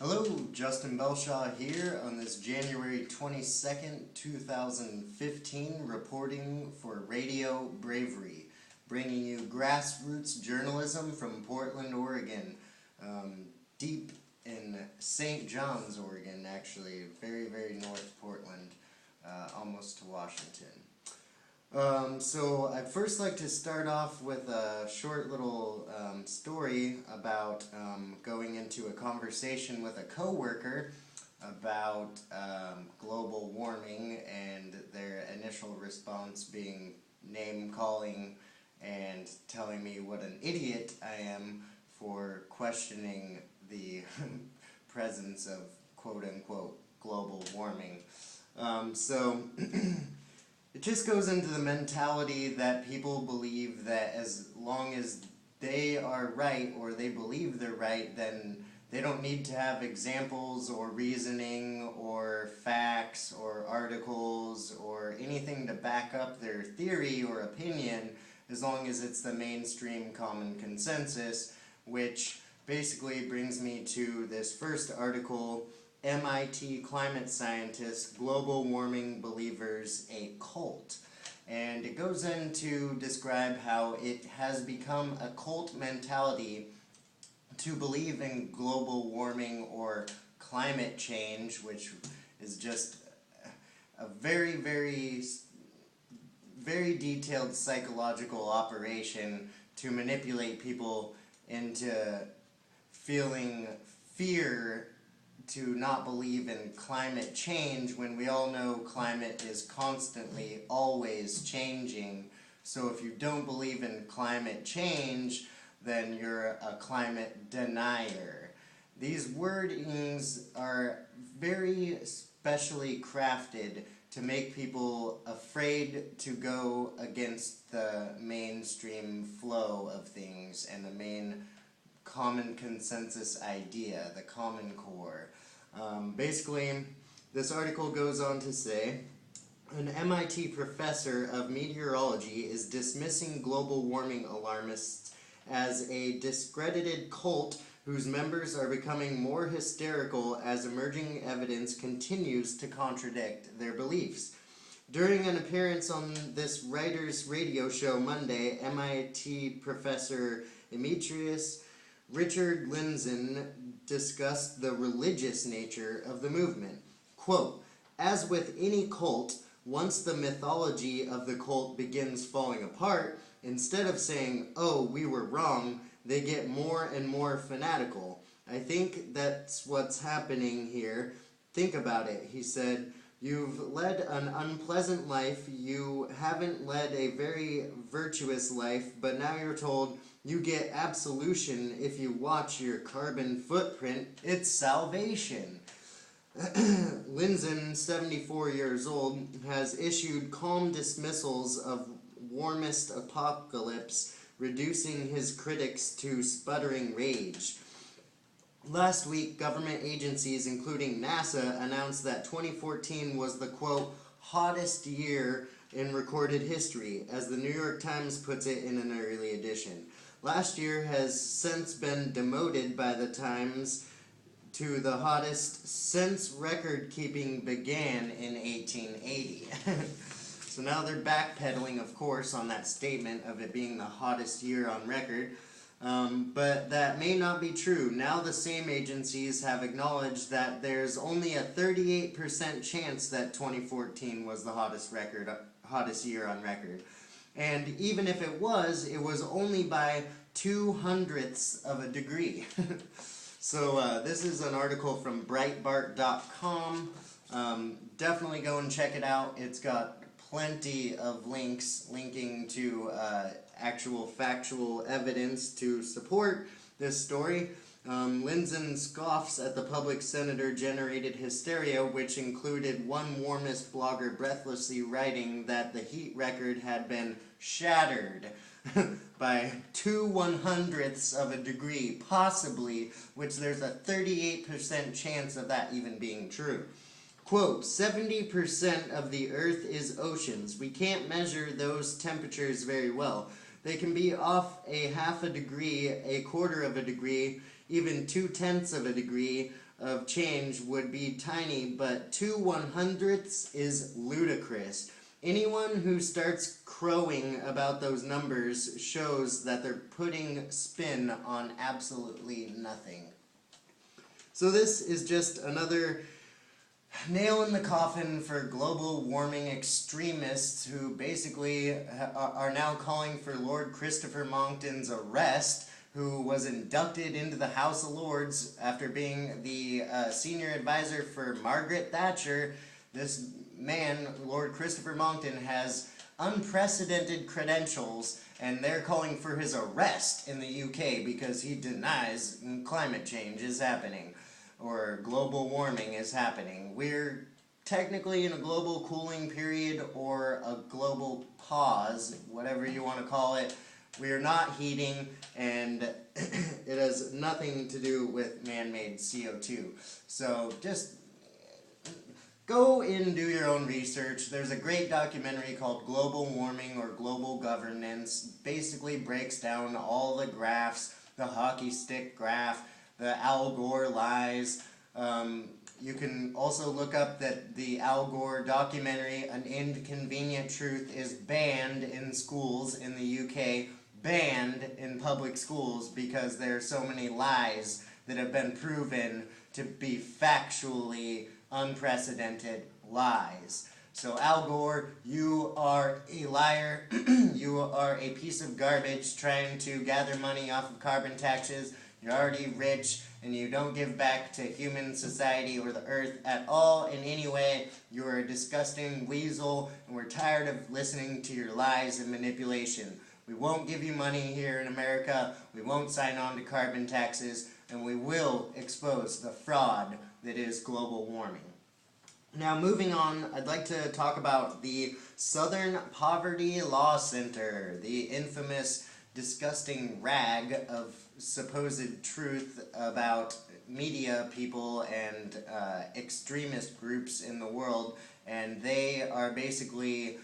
Hello, Justin Belshaw here on this January 22nd, 2015, reporting for Radio Bravery, bringing you grassroots journalism from Portland, Oregon, deep in St. John's, Oregon, actually, very, very north Portland, almost to Washington. So I'd first like to start off with a short little story about going into a conversation with a coworker about global warming and their initial response being name-calling and telling me what an idiot I am for questioning the presence of quote-unquote global warming. It just goes into the mentality that people believe that as long as they are right or they believe they're right, then they don't need to have examples or reasoning or facts or articles or anything to back up their theory or opinion, as long as it's the mainstream common consensus, which basically brings me to this first article, MIT climate scientists, global warming believers, a cult. And it goes in to describe how it has become a cult mentality to believe in global warming or climate change, which is just a very, very, very detailed psychological operation to manipulate people into feeling fear to not believe in climate change when we all know climate is constantly, always changing. So if you don't believe in climate change, then you're a climate denier. These wordings are very specially crafted to make people afraid to go against the mainstream flow of things and the main common consensus idea, the common core. Basically, this article goes on to say, an MIT professor of meteorology is dismissing global warming alarmists as a discredited cult whose members are becoming more hysterical as emerging evidence continues to contradict their beliefs. During an appearance on this writer's radio show Monday, MIT professor Emeritus Richard Lindzen discussed the religious nature of the movement. Quote, as with any cult, once the mythology of the cult begins falling apart, instead of saying, oh, we were wrong, they get more and more fanatical. I think that's what's happening here. Think about it, he said. You've led an unpleasant life, you haven't led a very virtuous life, but now you're told you get absolution if you watch your carbon footprint. It's salvation. Lindzen, 74 years old, has issued calm dismissals of warmist apocalypse, reducing his critics to sputtering rage. Last week, government agencies, including NASA, announced that 2014 was the, quote, hottest year in recorded history, as the New York Times puts it in an early edition. Last year has since been demoted by the Times to the hottest since record-keeping began in 1880. So now they're backpedaling, of course, on that statement of it being the hottest year on record. But that may not be true. Now the same agencies have acknowledged that there's only a 38% chance that 2014 was the hottest year on record. And even if it was only by 0.02 of a degree. So this is an article from Breitbart.com. Definitely go and check it out. It's got plenty of links linking to actual factual evidence to support this story. Lindzen scoffs at the public senator-generated hysteria, which included one warmist blogger breathlessly writing that the heat record had been shattered by 2/100ths of a degree, possibly, which there's a 38% chance of that even being true. Quote, 70% of the Earth is oceans. We can't measure those temperatures very well. They can be off a half a degree, a quarter of a degree, even 2/10 of a degree of change would be tiny, but 2/100ths is ludicrous. Anyone who starts crowing about those numbers shows that they're putting spin on absolutely nothing. So this is just another nail in the coffin for global warming extremists who basically are now calling for Lord Christopher Monckton's arrest, who was inducted into the House of Lords after being the senior advisor for Margaret Thatcher. This man, Lord Christopher Monckton, has unprecedented credentials, and they're calling for his arrest in the UK because he denies climate change is happening, or global warming is happening. We're technically in a global cooling period or a global pause, whatever you want to call it. We are not heating, and it has nothing to do with man-made CO2. So just go and do your own research. There's a great documentary called Global Warming or Global Governance. Basically breaks down all the graphs, the hockey stick graph, the Al Gore lies. You can also look up that the Al Gore documentary, An Inconvenient Truth, is banned in schools in the UK, banned in public schools because there are so many lies that have been proven to be factually unprecedented lies. So Al Gore, you are a liar. You are a piece of garbage trying to gather money off of carbon taxes. You're already rich, and you don't give back to human society or the earth at all in any way. You're a disgusting weasel, and we're tired of listening to your lies and manipulation. We won't give you money here in America, we won't sign on to carbon taxes, and we will expose the fraud that is global warming. Now, moving on, I'd like to talk about the Southern Poverty Law Center, the infamous, disgusting rag of supposed truth about media people and extremist groups in the world, and they are basically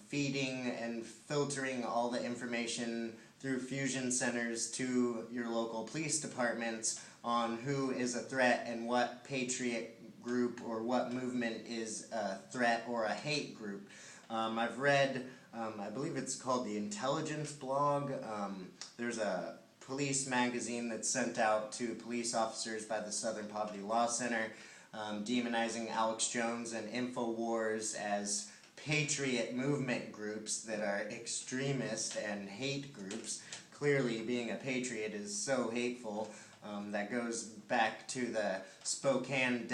feeding and filtering all the information through fusion centers to your local police departments on who is a threat and what patriot group or what movement is a threat or a hate group. I've read, I believe it's called the Intelligence Blog. There's a police magazine that's sent out to police officers by the Southern Poverty Law Center, demonizing Alex Jones and InfoWars as patriot movement groups that are extremist and hate groups. Clearly, being a patriot is so hateful. That goes back to the Spokane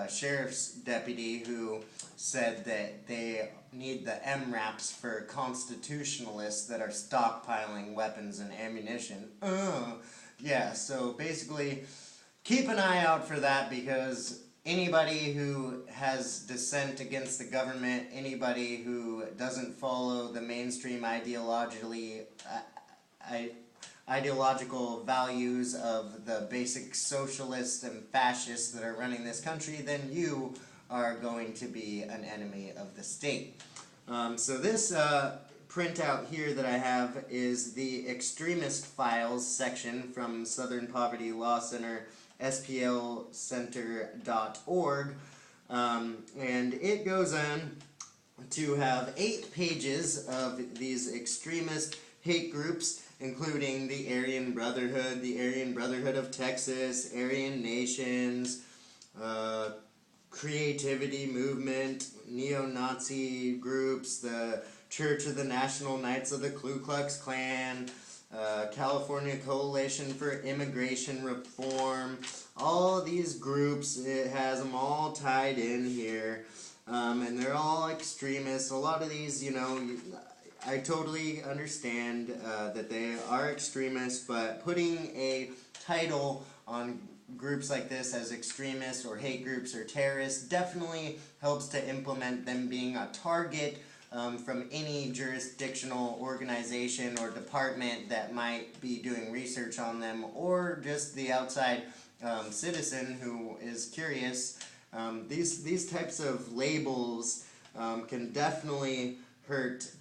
sheriff's deputy who said that they need the MRAPs for constitutionalists that are stockpiling weapons and ammunition. Yeah, so basically, keep an eye out for that, because anybody who has dissent against the government, anybody who doesn't follow the mainstream ideological values of the basic socialists and fascists that are running this country, then you are going to be an enemy of the state. So this printout here that I have is the Extremist Files section from Southern Poverty Law Center, splcenter.org, and it goes on to have 8 pages of these extremist hate groups, including the Aryan Brotherhood, the Aryan Brotherhood of Texas, Aryan Nations, Creativity Movement, neo-Nazi groups, the Church of the National Knights of the Ku Klux Klan, California Coalition for Immigration Reform. All of these groups, it has them all tied in here, and they're all extremists. A lot of these, I totally understand that they are extremists, but putting a title on groups like this as extremists or hate groups or terrorists definitely helps to implement them being a target from any jurisdictional organization or department that might be doing research on them, or just the outside citizen who is curious. These types of labels can definitely hurt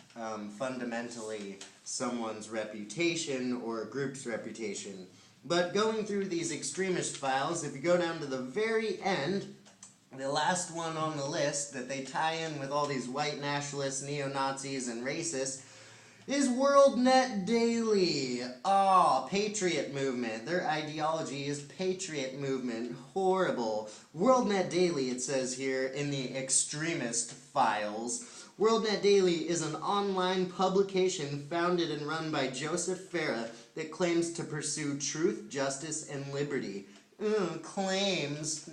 fundamentally someone's reputation or a group's reputation. But going through these extremist files, if you go down to the very end, the last one on the list that they tie in with all these white nationalists, neo-Nazis, and racists is WorldNet Daily. Patriot movement. Their ideology is patriot movement. Horrible. WorldNet Daily, it says here in the extremist files. WorldNet Daily is an online publication founded and run by Joseph Farah that claims to pursue truth, justice, and liberty. Claims.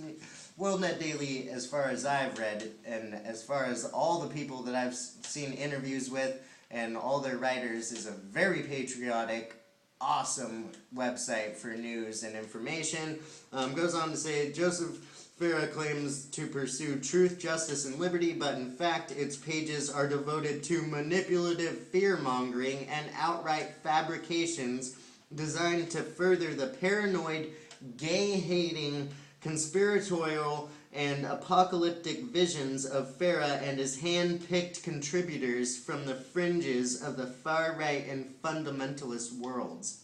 WorldNet Daily, as far as I've read, and as far as all the people that I've seen interviews with, and all their writers, is a very patriotic, awesome website for news and information. Goes on to say, Joseph Farah claims to pursue truth, justice, and liberty, but in fact its pages are devoted to manipulative fear-mongering and outright fabrications designed to further the paranoid, gay-hating, conspiratorial, and apocalyptic visions of Farah and his hand-picked contributors from the fringes of the far-right and fundamentalist worlds.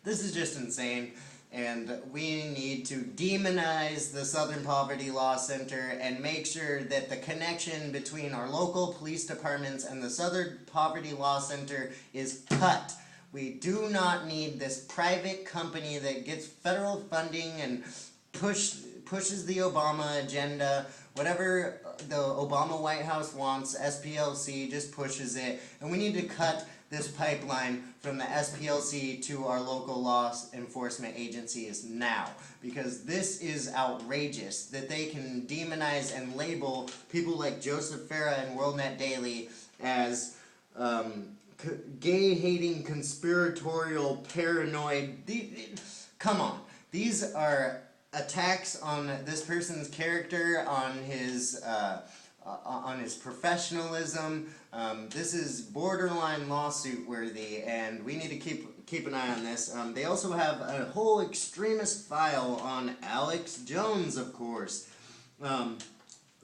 This is just insane, and we need to demonize the Southern Poverty Law Center and make sure that the connection between our local police departments and the Southern Poverty Law Center is cut. We do not need this private company that gets federal funding and pushes the Obama agenda. Whatever the Obama White House wants, SPLC just pushes it. And we need to cut this pipeline from the SPLC to our local law enforcement agencies now. Because this is outrageous that they can demonize and label people like Joseph Farah and WorldNet Daily as gay-hating, conspiratorial, paranoid. Come on. These are attacks on this person's character, on his professionalism. This is borderline lawsuit worthy, and we need to keep an eye on this. They also have a whole extremist file on Alex Jones, of course.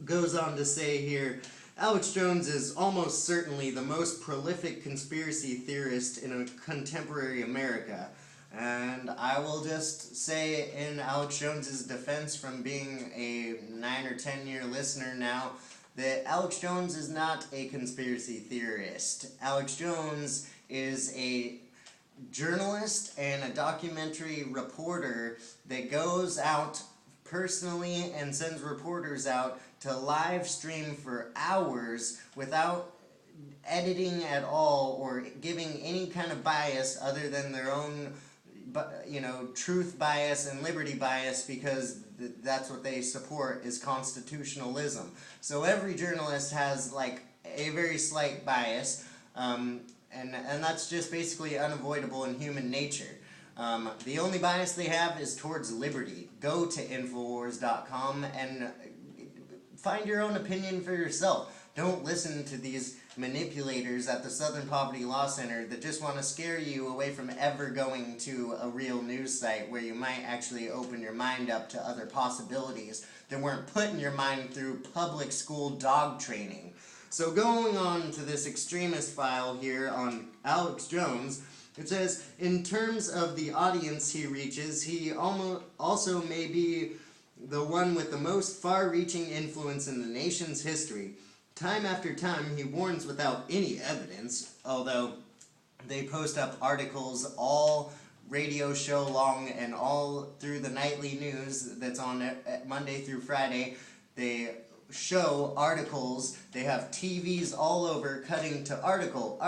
Goes on to say here, Alex Jones is almost certainly the most prolific conspiracy theorist in a contemporary America. And I will just say in Alex Jones's defense, from being a 9 or 10 year listener now, that Alex Jones is not a conspiracy theorist. Alex Jones is a journalist and a documentary reporter that goes out personally and sends reporters out to live stream for hours without editing at all or giving any kind of bias other than their own truth bias and liberty bias, because that's what they support, is constitutionalism. So every journalist has like a very slight bias, and that's just basically unavoidable in human nature. The only bias they have is towards liberty. Go to Infowars.com and find your own opinion for yourself. Don't listen to these manipulators at the Southern Poverty Law Center that just want to scare you away from ever going to a real news site where you might actually open your mind up to other possibilities that weren't put in your mind through public school dog training. So going on to this extremist file here on Alex Jones, it says, in terms of the audience he reaches, he also may be the one with the most far-reaching influence in the nation's history. Time after time, he warns without any evidence, although they post up articles all radio show long and all through the nightly news that's on Monday through Friday. They show articles. They have TVs all over cutting to article,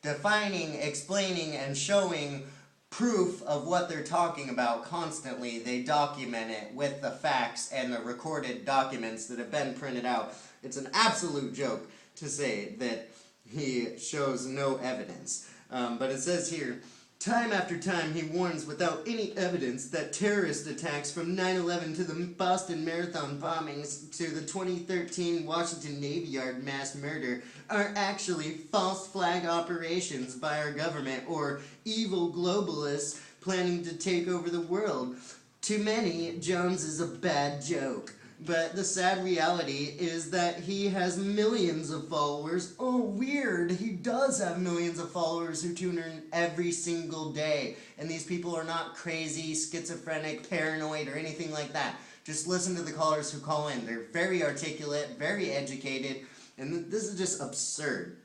defining, explaining, and showing proof of what they're talking about constantly. They document it with the facts and the recorded documents that have been printed out. It's an absolute joke to say that he shows no evidence. But it says here, time after time he warns without any evidence that terrorist attacks from 9/11 to the Boston Marathon bombings to the 2013 Washington Navy Yard mass murder are actually false flag operations by our government or evil globalists planning to take over the world. To many, Jones is a bad joke. But the sad reality is that he has millions of followers. Oh, weird. He does have millions of followers who tune in every single day. And these people are not crazy, schizophrenic, paranoid, or anything like that. Just listen to the callers who call in. They're very articulate, very educated, and this is just absurd.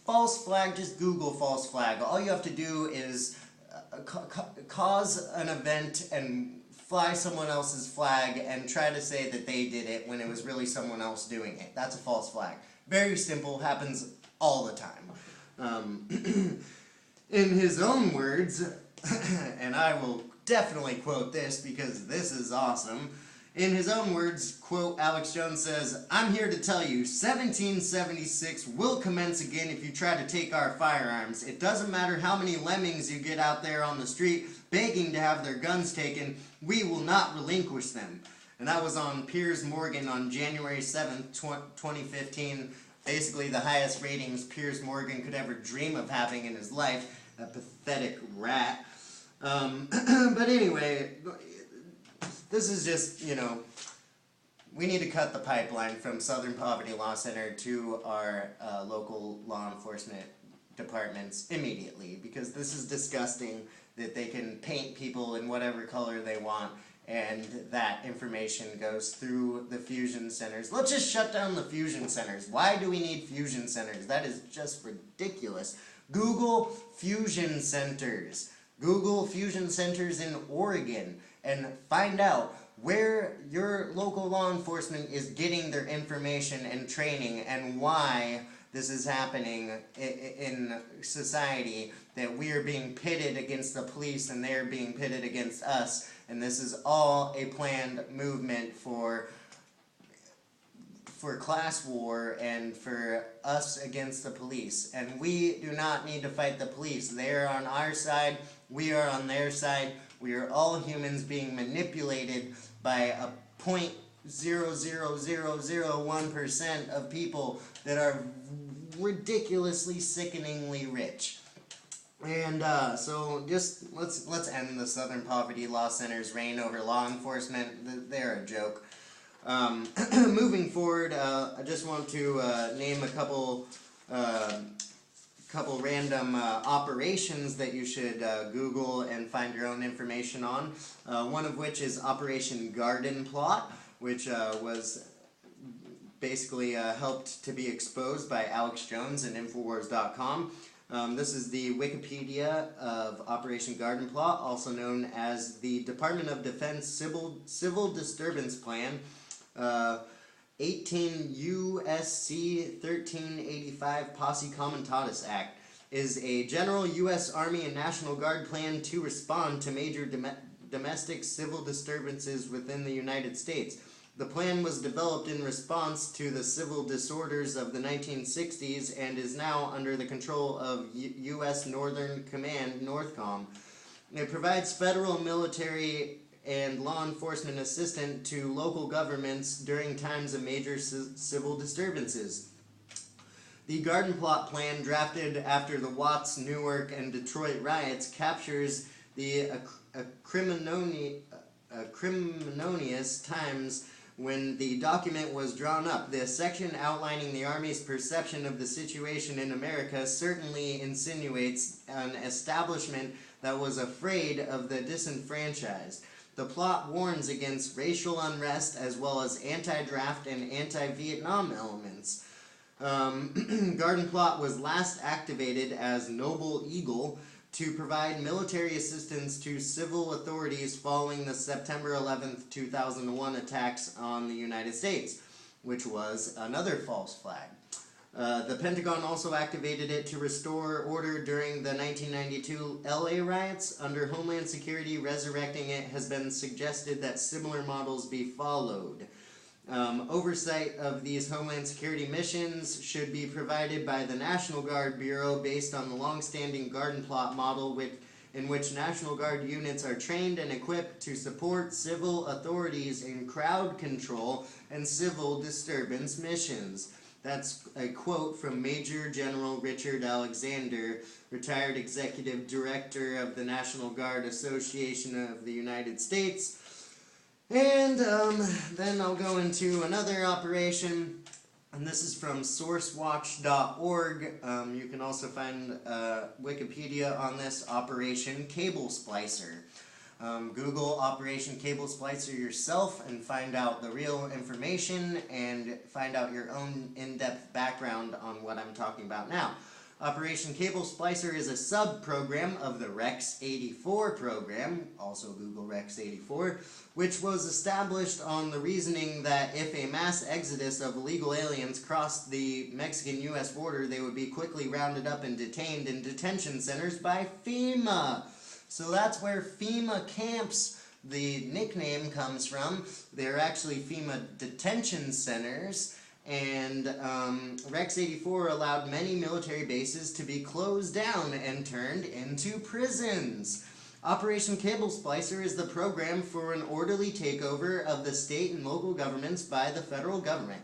False flag, just Google false flag. All you have to do is cause an event and fly someone else's flag and try to say that they did it when it was really someone else doing it. That's a false flag. Very simple, happens all the time. In his own words, and I will definitely quote this because this is awesome. In his own words, quote, Alex Jones says, "I'm here to tell you, 1776 will commence again if you try to take our firearms. It doesn't matter how many lemmings you get out there on the street begging to have their guns taken, we will not relinquish them." And that was on Piers Morgan on January 7th, 2015. Basically the highest ratings Piers Morgan could ever dream of having in his life. A pathetic rat. But anyway, this is just, we need to cut the pipeline from Southern Poverty Law Center to our local law enforcement departments immediately, because this is disgusting that they can paint people in whatever color they want and that information goes through the fusion centers. Let's just shut down the fusion centers. Why do we need fusion centers? That is just ridiculous. Google fusion centers. Google fusion centers in Oregon and find out where your local law enforcement is getting their information and training and why this is happening in society, that we are being pitted against the police and they are being pitted against us, and this is all a planned movement for class war and for us against the police. And we do not need to fight the police. They are on our side, we are on their side. We are all humans being manipulated by a 0.00001% of people that are ridiculously, sickeningly rich. And so just let's end the Southern Poverty Law Center's reign over law enforcement. They're a joke. Moving forward, I just want to name a couple random operations that you should Google and find your own information on. One of which is Operation Garden Plot, which was basically helped to be exposed by Alex Jones and Infowars.com. This is the Wikipedia of Operation Garden Plot, also known as the Department of Defense Civil Disturbance Plan, 18 U.S.C. 1385 Posse Comitatus Act, is a general U.S. Army and National Guard plan to respond to major domestic civil disturbances within the United States. The plan was developed in response to the civil disorders of the 1960s and is now under the control of U.S. Northern Command, NORTHCOM. It provides federal, military, and law enforcement assistance to local governments during times of major civil disturbances. The Garden Plot plan, drafted after the Watts, Newark, and Detroit riots, captures the acrimonious times when the document was drawn up. The section outlining the Army's perception of the situation in America certainly insinuates an establishment that was afraid of the disenfranchised. The plot warns against racial unrest as well as anti-draft and anti-Vietnam elements. Garden Plot was last activated as Noble Eagle to provide military assistance to civil authorities following the September 11th, 2001 attacks on the United States, which was another false flag. The Pentagon also activated it to restore order during the 1992 LA riots. Under Homeland Security, resurrecting it has been suggested that similar models be followed. Oversight of these Homeland Security missions should be provided by the National Guard Bureau based on the long-standing Garden Plot model in which National Guard units are trained and equipped to support civil authorities in crowd control and civil disturbance missions. That's a quote from Major General Richard Alexander, retired Executive Director of the National Guard Association of the United States. And then I'll go into another operation, and this is from sourcewatch.org. You can also find Wikipedia on this, Operation Cable Splicer. Google Operation Cable Splicer yourself and find out the real information and find out your own in-depth background on what I'm talking about now. Operation Cable Splicer is a sub-program of the Rex-84 program, also Google Rex-84, which was established on the reasoning that if a mass exodus of illegal aliens crossed the Mexican-U.S. border, they would be quickly rounded up and detained in detention centers by FEMA. So that's where FEMA camps, the nickname, comes from. They're actually FEMA detention centers. And Rex-84 allowed many military bases to be closed down and turned into prisons. Operation Cable Splicer is the program for an orderly takeover of the state and local governments by the federal government.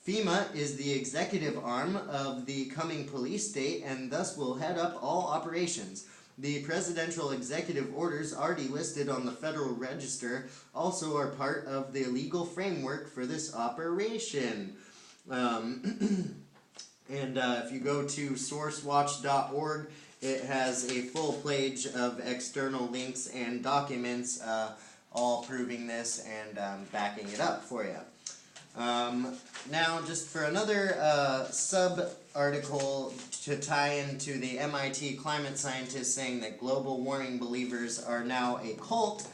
FEMA is the executive arm of the coming police state and thus will head up all operations. The presidential executive orders already listed on the Federal Register also are part of the legal framework for this operation. If you go to sourcewatch.org, it has a full page of external links and documents all proving this and backing it up for you. Now, just for another sub-article to tie into the MIT climate scientists saying that global warming believers are now a cult,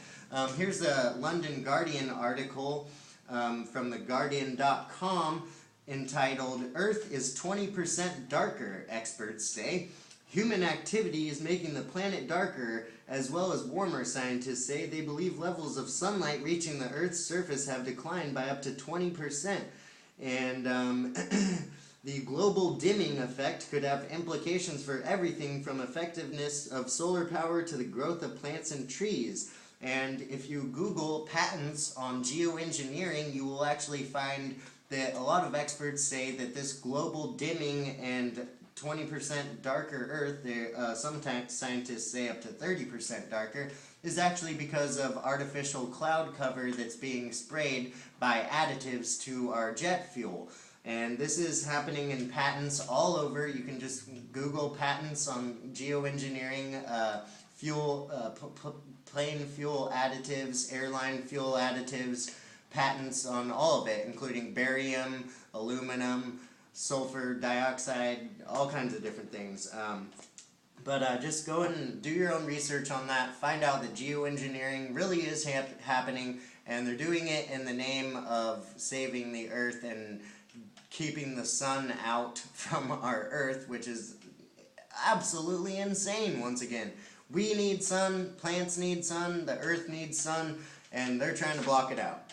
here's a London Guardian article from theguardian.com entitled, "Earth is 20% darker, experts say. Human activity is making the planet darker as well as warmer, scientists say. They believe levels of sunlight reaching the Earth's surface have declined by up to 20%. And the global dimming effect could have implications for everything from effectiveness of solar power to the growth of plants and trees. And if you Google patents on geoengineering, you will actually find that a lot of experts say that this global dimming and 20% darker Earth, sometimes scientists say up to 30% darker, is actually because of artificial cloud cover that's being sprayed by additives to our jet fuel. And this is happening in patents all over. You can just Google patents on geoengineering, fuel, plane fuel additives, airline fuel additives, patents on all of it, including barium, aluminum, sulfur dioxide, all kinds of different things. But just go and do your own research on that. Find out that geoengineering really is happening, and they're doing it in the name of saving the Earth and keeping the sun out from our Earth, which is absolutely insane once again. We need sun, plants need sun, the Earth needs sun, and they're trying to block it out.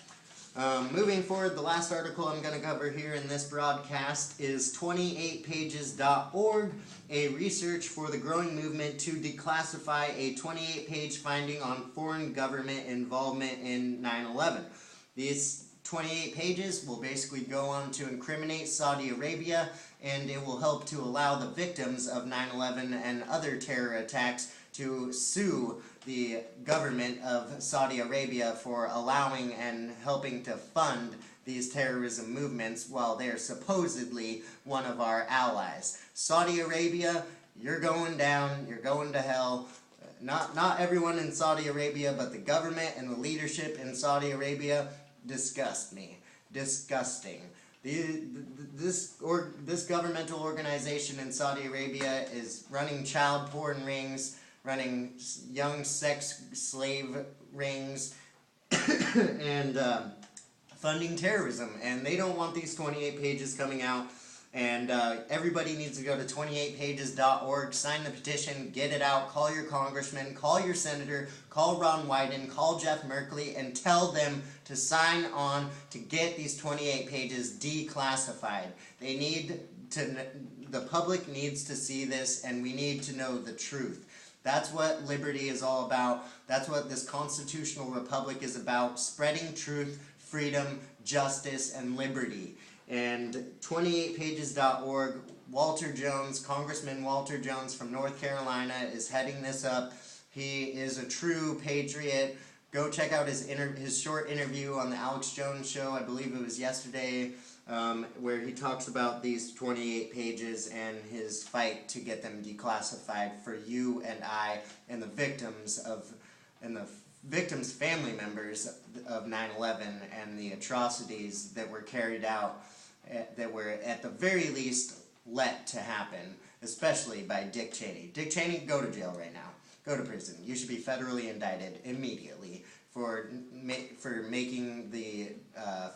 Moving forward, the last article I'm going to cover here in this broadcast is 28pages.org, a research for the growing movement to declassify a 28-page finding on foreign government involvement in 9/11. These 28 pages will basically go on to incriminate Saudi Arabia, and it will help to allow the victims of 9/11 and other terror attacks to sue the government of Saudi Arabia for allowing and helping to fund these terrorism movements while they're supposedly one of our allies. Saudi Arabia, you're going down, you're going to hell. Not everyone in Saudi Arabia, but the government and the leadership in Saudi Arabia disgust me. Disgusting. This governmental organization in Saudi Arabia is running child porn rings, running young sex slave rings, and funding terrorism. And they don't want these 28 pages coming out. And everybody needs to go to 28pages.org, sign the petition, get it out, call your congressman, call your senator, call Ron Wyden, call Jeff Merkley, and tell them to sign on to get these 28 pages declassified. The public needs to see this, and we need to know the truth. That's what liberty is all about. That's what this constitutional republic is about, spreading truth, freedom, justice, and liberty. And 28pages.org, Walter Jones, Congressman Walter Jones from North Carolina is heading this up. He is a true patriot, go check out his short interview on the Alex Jones show. I believe it was yesterday, where he talks about these 28 pages and his fight to get them declassified for you and I and the victims family members of 9/11 and the atrocities that were carried out, that were at the very least let to happen, especially by Dick Cheney. Dick Cheney, go to jail right now. Go to prison. You should be federally indicted immediately for making the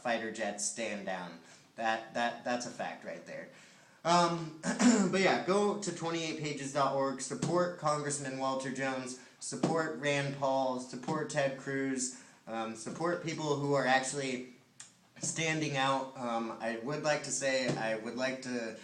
fighter jets stand down. That's a fact right there. But yeah, go to 28pages.org, support Congressman Walter Jones, support Rand Paul, support Ted Cruz, support people who are actually standing out. I would like to say I would like to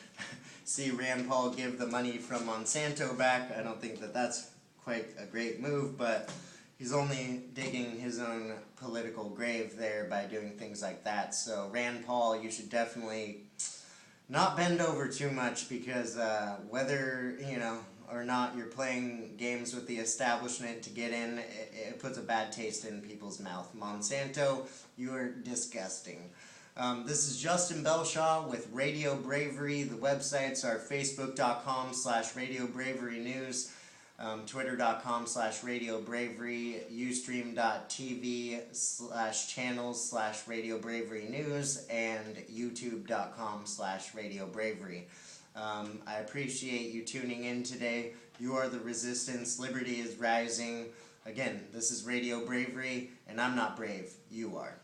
see Rand Paul give the money from Monsanto back. I don't think that that's quite a great move, but he's only digging his own political grave there by doing things like that. So Rand Paul, you should definitely not bend over too much, because whether or not you're playing games with the establishment to get in, it puts a bad taste in people's mouth. Monsanto, you are disgusting. This is Justin Belshaw with Radio Bravery. The websites are facebook.com/RadioBraveryNews, twitter.com/RadioBravery, ustream.tv/channels/RadioBraveryNews, and youtube.com/RadioBravery. I appreciate you tuning in today. You are the resistance. Liberty is rising. Again, this is Radio Bravery, and I'm not brave. You are.